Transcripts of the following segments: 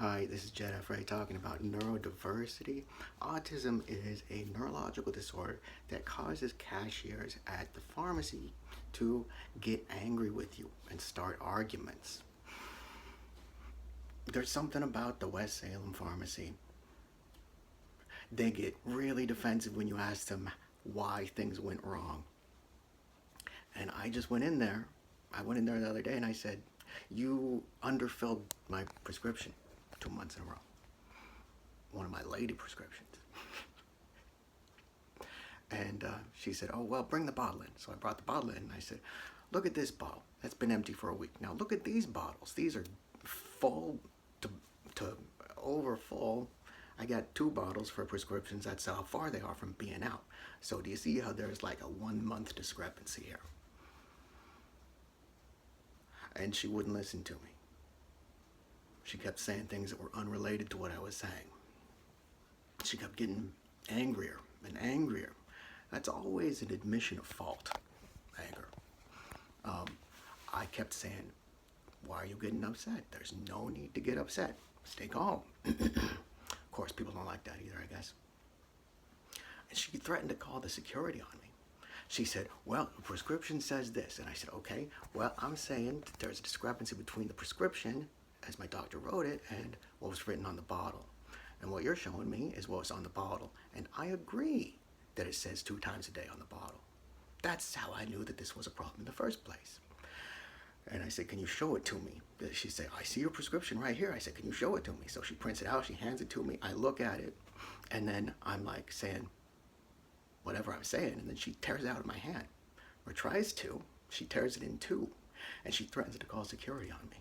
Hi, this is Jed Frey talking about neurodiversity. Autism is a neurological disorder that causes cashiers at the pharmacy to get angry with you and start arguments. There's something about the West Salem pharmacy. They get really defensive when you ask them why things went wrong. And I just went in there. I went in there the other day and I said, "You underfilled my prescription 2 months in a row. One of my lady prescriptions." And she said, "Oh, well, bring the bottle in." So I brought the bottle in and I said, "Look at this bottle. That's been empty for a week. Now look at these bottles. These are full to over full. I got 2 bottles for prescriptions. That's how far they are from being out. So do you see how there's like a 1 month discrepancy here?" And she wouldn't listen to me. She kept saying things that were unrelated to what I was saying. She kept getting angrier and angrier. That's always an admission of fault, anger. I kept saying, "Why are you getting upset? There's no need to get upset. Stay calm." Of course, people don't like that either, I guess. And she threatened to call the security on me. She said, "Well, the prescription says this." And I said, "Okay, well, I'm saying that there's a discrepancy between the prescription, as my doctor wrote it, and what was written on the bottle. And what you're showing me is what's on the bottle. And I agree that it says 2 times a day on the bottle. That's how I knew that this was a problem in the first place." And I said, "Can you show it to me?" She said, "I see your prescription right here." I said, "Can you show it to me?" So she prints it out, she hands it to me, I look at it, and then I'm like saying whatever I'm saying, and then she tears it out of my hand, or tries to. She tears it in two, and she threatens to call security on me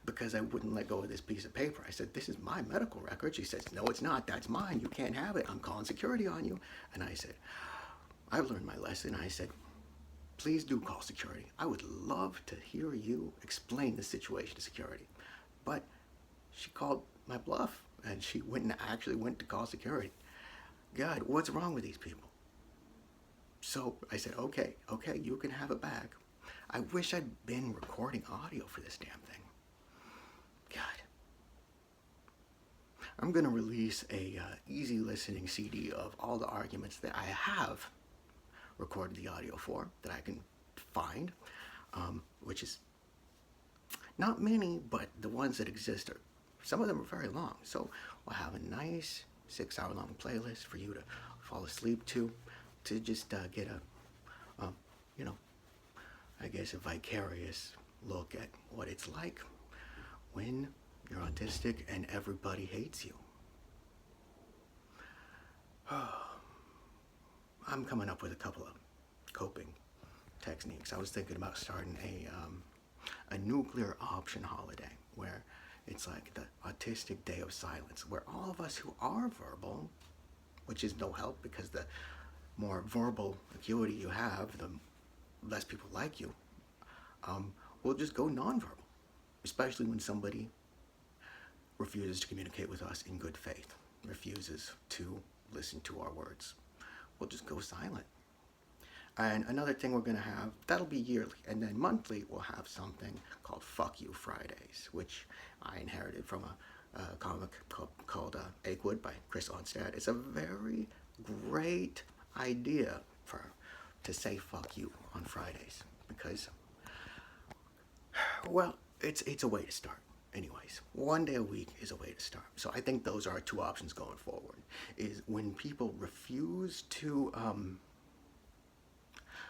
because I wouldn't let go of this piece of paper. I said, "This is my medical record." She says, "No, it's not. That's mine. You can't have it. I'm calling security on you." And I said, "I've learned my lesson." I said, "Please do call security. I would love to hear you explain the situation to security." But she called my bluff, and she actually went to call security. God, what's wrong with these people? So I said, okay, you can have it back. I wish I'd been recording audio for this damn thing. God. I'm going to release a easy listening CD of all the arguments that I have recorded the audio for, that I can find, which is not many, but the ones that exist are, some of them are very long. So we'll have a nice 6-hour-long playlist for you to fall asleep to just get a, I guess a vicarious look at what it's like when you're autistic and everybody hates you. I'm coming up with a couple of coping techniques. I was thinking about starting a nuclear option holiday where it's like the Autistic Day of Silence, where all of us who are verbal, which is no help because the more verbal acuity you have, the less people like you, will just go nonverbal, especially when somebody refuses to communicate with us in good faith, refuses to listen to our words. We'll just go silent. And another thing we're going to have, that'll be yearly, and then monthly we'll have something called Fuck You Fridays, which I inherited from a comic called Achewood by Chris Onstad. It's a very great idea to say fuck you on Fridays because, well, it's a way to start. Anyways, 1 day a week is a way to start. So I think those are our 2 options going forward, is when people refuse to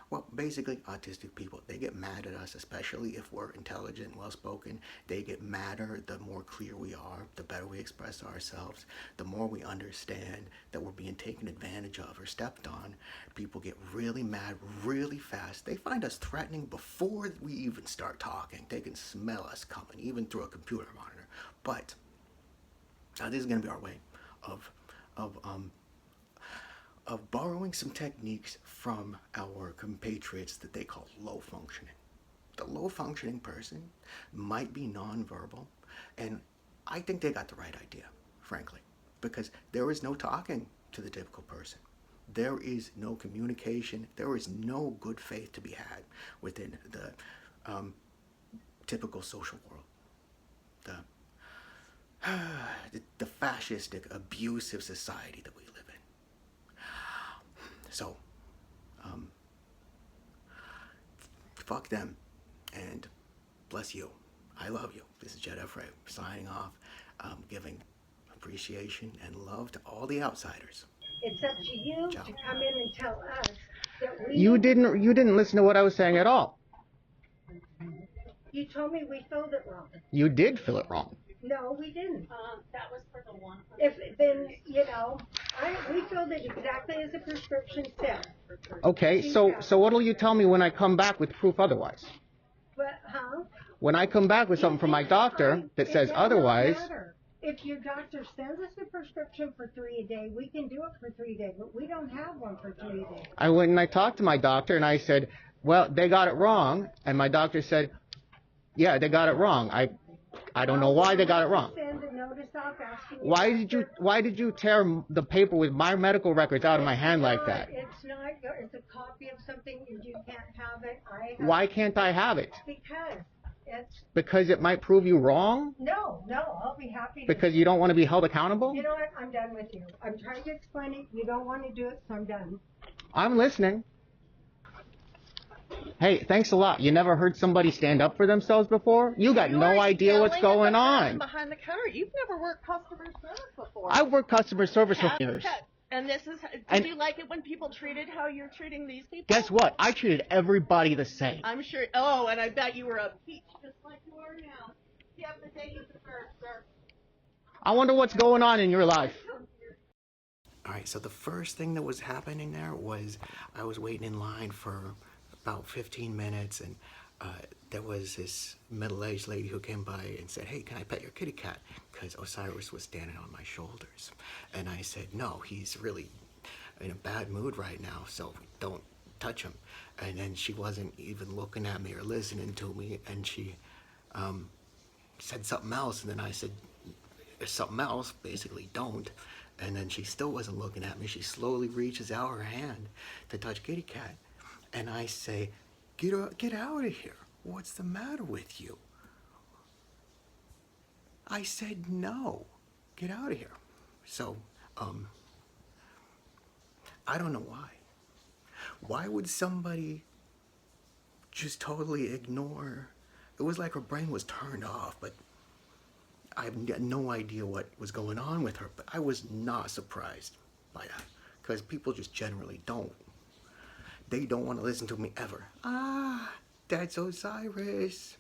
well, basically, autistic people, they get mad at us, especially if we're intelligent and well-spoken. They get madder the more clear we are, the better we express ourselves, the more we understand that we're being taken advantage of or stepped on. People get really mad really fast. They find us threatening before we even start talking. They can smell us coming, even through a computer monitor. But this is going to be our way of borrowing some techniques from our compatriots that they call low functioning. The low functioning person might be nonverbal, and I think they got the right idea, frankly, because there is no talking to the typical person. There is no communication. There is no good faith to be had within the typical social world. fascistic, abusive society that we live in. So, fuck them, and bless you. I love you. This is Jed Efraim signing off, giving appreciation and love to all the outsiders. It's up to you to come in and tell us that we... You didn't listen to what I was saying at all. You told me we filled it wrong. You did fill it wrong. No, we didn't. That was for the one. Then, we filled it exactly as the prescription said. Okay, so what'll you tell me when I come back with proof otherwise? But, huh? When I come back with something from my doctor that says otherwise... If your doctor sends us a prescription for 3 a day, we can do it for 3 days, but we don't have one for 3 days. I went and I talked to my doctor and I said, well, they got it wrong. And my doctor said, yeah, they got it wrong. I don't know why they got it wrong. Send a notice off asking Why did you tear the paper with my medical records out of my hand like that? It's not, it's a copy of something and you can't have it. Why can't I have it? Because it might prove you wrong? No, I'll be happy to. Because you don't want to be held accountable? You know what? I'm done with you. I'm trying to explain it. You don't want to do it, so I'm done. I'm listening. Hey, thanks a lot. You never heard somebody stand up for themselves before? You got no idea what's going on. Behind the counter. You've never worked customer service before. I've worked customer service for years. And this is, did you like it when people treated how you're treating these people? Guess what? I treated everybody the same. I'm sure. Oh, and I bet you were a peach just like you are now. You have the day you deserve, sir. I wonder what's going on in your life. All right, so the first thing that was happening there was I was waiting in line for about 15 minutes, and there was this middle-aged lady who came by and said, hey, can I pet your kitty cat? Because Osiris was standing on my shoulders. And I said, no, he's really in a bad mood right now, so don't touch him. And then she wasn't even looking at me or listening to me, and she said something else, and then I said, something else, basically don't. And then she still wasn't looking at me. She slowly reaches out her hand to touch kitty cat. And I say, get out of here. What's the matter with you? I said, no, get out of here. So, I don't know why. Why would somebody just totally ignore? It was like her brain was turned off, but I have no idea what was going on with her. But I was not surprised by that, because people just generally don't. They don't want to listen to me ever. Ah, that's Osiris.